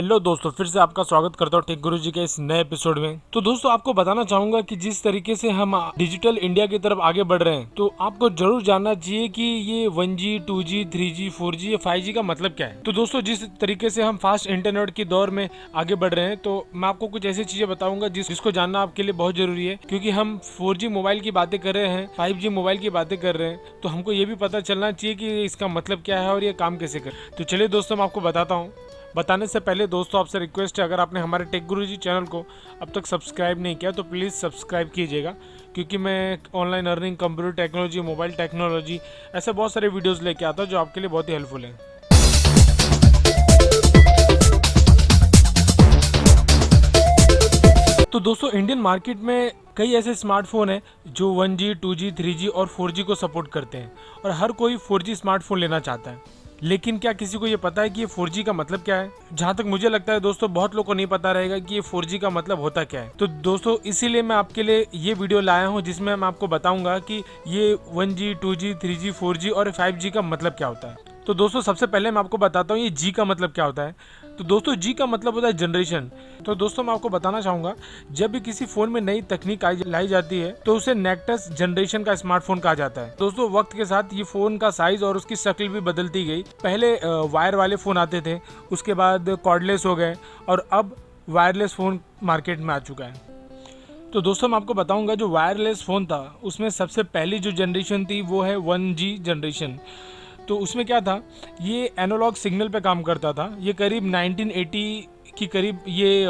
Hello दोस्तों, फिर से आपका स्वागत करता हूँ टेक गुरुजी के इस नए एपिसोड में। तो दोस्तों, आपको बताना चाहूंगा कि जिस तरीके से हम डिजिटल इंडिया की तरफ आगे बढ़ रहे हैं, तो आपको जरूर जानना चाहिए कि ये 1G, 2G, 3G, 4G या 5G का मतलब क्या है। तो दोस्तों, जिस तरीके से हम फास्ट इंटरनेट की दौर में आगे बढ़ रहे हैं, तो मैं आपको कुछ ऐसी चीजें बताऊंगा जिसको जानना आपके लिए बहुत जरूरी है। क्योंकि हम 4G मोबाइल की बातें कर रहे हैं, 5G मोबाइल की बातें कर रहे हैं, तो हमको ये भी पता चलना चाहिए कि इसका मतलब क्या है और ये काम कैसे कर। तो चलिए दोस्तों, मैं आपको बताता हूँ। बताने से पहले दोस्तों, आपसे रिक्वेस्ट है, अगर आपने हमारे टेक गुरुजी चैनल को अब तक सब्सक्राइब नहीं किया तो प्लीज़ सब्सक्राइब कीजिएगा। क्योंकि मैं online earning, computer technology, mobile technology, ऐसे बहुत सारे वीडियोस लेके आता हूँ जो आपके लिए बहुत ही हेल्पफुल हैं। तो दोस्तों, इंडियन मार्केट में कई ऐसे स्मार्टफोन हैं जो 1G, 2G, 3G और 4G को सपोर्ट करते हैं, और हर कोई 4G स्मार्टफोन लेना चाहता है। लेकिन क्या किसी को ये पता है कि ये 4G का मतलब क्या है? जहाँ तक मुझे लगता है दोस्तों, बहुत लोगों को नहीं पता रहेगा कि ये 4G का मतलब होता क्या है। तो दोस्तों, इसीलिए मैं आपके लिए ये वीडियो लाया हूँ जिसमें मैं आपको बताऊंगा कि ये 1G, 2G, 3G, 4G और 5G का मतलब क्या होता है। तो दोस्तों, सबसे पहले मैं आपको बताता हूँ ये जी का मतलब क्या होता है। तो दोस्तों, जी का मतलब होता है जनरेशन। तो दोस्तों, मैं आपको बताना चाहूँगा, जब भी किसी फ़ोन में नई तकनीक लाई जाती है तो उसे नेक्स्ट जनरेशन का स्मार्टफोन कहा जाता है। दोस्तों, वक्त के साथ ये फ़ोन का साइज़ और उसकी शक्ल भी बदलती गई। पहले वायर वाले फ़ोन आते थे, उसके बाद कॉर्डलेस हो गए, और अब वायरलेस फ़ोन मार्केट में आ चुका है। तो दोस्तों, मैं आपको बताऊंगा, जो वायरलेस फ़ोन था उसमें सबसे पहली जो जनरेशन थी वो है 1G जनरेशन। तो उसमें क्या था, ये एनालॉग सिग्नल पे काम करता था। ये करीब 1980 की करीब ये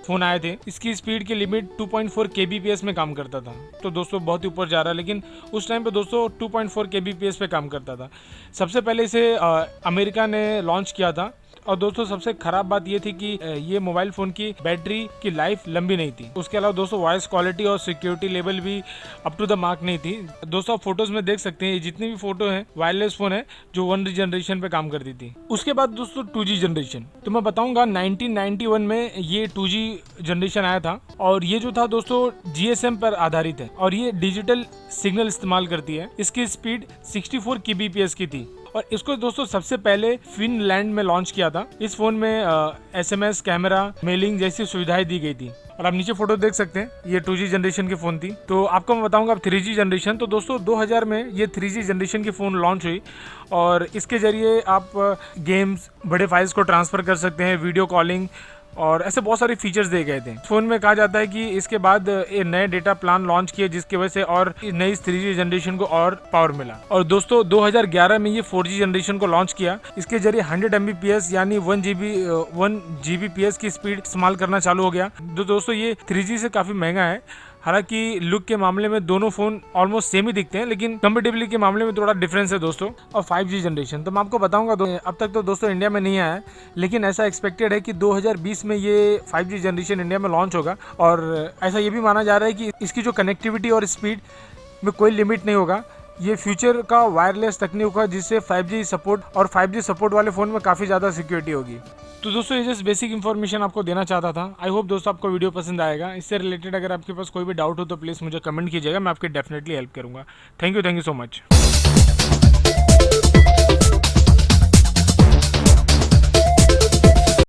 फ़ोन आए थे। इसकी स्पीड की लिमिट 2.4 kbps में काम करता था। तो दोस्तों, बहुत ही ऊपर जा रहा है, लेकिन उस टाइम पे दोस्तों 2.4 kbps पे काम करता था। सबसे पहले इसे अमेरिका ने लॉन्च किया था। और दोस्तों, सबसे खराब बात ये थी कि ये मोबाइल फ़ोन की बैटरी की लाइफ लंबी नहीं थी। उसके अलावा दोस्तों, वॉइस क्वालिटी और सिक्योरिटी लेवल भी अप टू द मार्क नहीं थी। दोस्तों, आप फोटोज़ में देख सकते हैं, जितनी भी फोटो हैं वायरलेस फ़ोन है जो 1G जनरेशन पे काम करती थी। उसके बाद दोस्तों 2G जनरेशन, तो मैं बताऊंगा 1991 में ये 2G जनरेशन आया था। और ये जो था दोस्तों GSM पर आधारित है, और ये डिजिटल सिग्नल इस्तेमाल करती है। इसकी स्पीड 64 kbps की थी, और इसको दोस्तों सबसे पहले फिनलैंड में लॉन्च किया था। इस फोन में SMS, कैमरा, मेलिंग जैसी सुविधाएं दी गई थी। और आप नीचे फोटो देख सकते हैं, ये 2G जनरेशन की फ़ोन थी। तो आपको मैं बताऊंगा अब 3G जनरेशन। तो दोस्तों, 2000 में ये 3G जनरेशन की फ़ोन लॉन्च हुई, और इसके ज़रिए आप गेम्स, बड़े फाइल्स को ट्रांसफ़र कर सकते हैं, वीडियो कॉलिंग और ऐसे बहुत सारे फीचर्स दिए गए थे। फ़ोन में कहा जाता है कि इसके बाद ये नए डेटा प्लान लॉन्च किए, जिसकी वजह से और नई 3G जनरेशन को और पावर मिला। और दोस्तों, 2011 में ये 4G जनरेशन को लॉन्च किया। इसके जरिए 100 Mbps यानी 1 Gbps की स्पीड इस्तेमाल करना चालू हो गया। दोस्तों, ये 3G से काफ़ी महंगा है। हालांकि लुक के मामले में दोनों फ़ोन ऑलमोस्ट सेम ही दिखते हैं, लेकिन कंपेटेबिलिटी के मामले में थोड़ा डिफरेंस है दोस्तों। और 5G जनरेशन तो मैं आपको बताऊंगा, अब तक तो दोस्तों इंडिया में नहीं आया है, लेकिन ऐसा एक्सपेक्टेड है कि 2020 में ये 5G जनरेशन इंडिया में लॉन्च होगा। और ऐसा ये भी माना जा रहा है कि इसकी जो कनेक्टिविटी और स्पीड में कोई लिमिट नहीं होगा। ये फ्यूचर का वायरलेस तकनीक होगा, जिससे 5G सपोर्ट और 5G सपोर्ट वाले फ़ोन में काफ़ी ज़्यादा सिक्योरिटी होगी। तो दोस्तों, ये जस्ट बेसिक इन्फॉर्मेशन आपको देना चाहता था। आई होप दोस्तों आपको वीडियो पसंद आएगा। इससे रिलेटेड अगर आपके पास कोई भी डाउट हो तो प्लीज़ मुझे कमेंट कीजिएगा, मैं आपकी डेफिनेटली हेल्प करूँगा। Thank you so much.